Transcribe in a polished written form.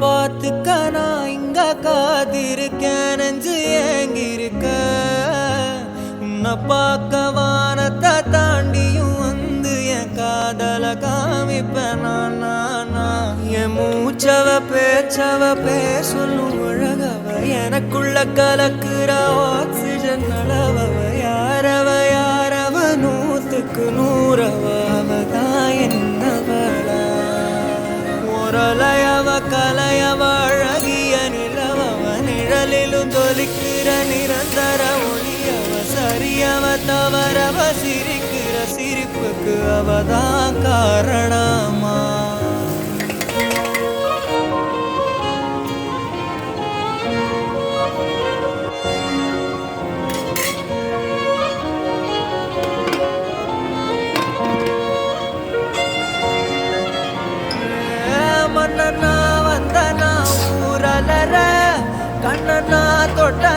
பார்த்துக்க நான் இங்க காத்திருக்கேன் நெஞ்சு ஏங்கிருக்க உன்னை பார்க்க வானத்தை தாண்டியும் வந்து என் காதல காமிப்பேன் நான் என் மூச்சவ பேச்சவ பேசலும் அழகவ எனக்குள்ள கலக்குற ஆக்சிஜன் அளவவ யாரவ நூத்துக்கு நூறவ அவதான் என்னவளா முரலையவ கலையவ அழகிய நிலவவ நிழலிலும் தொலிக்கிற நிரந்தர ஒளியவ சரியவ தவறவ சிரிக்கிற சிரிப்புக்கு அவதான் காரணமா மன்னனா வந்தனா ஊரலர கண்ணனா தொட்ட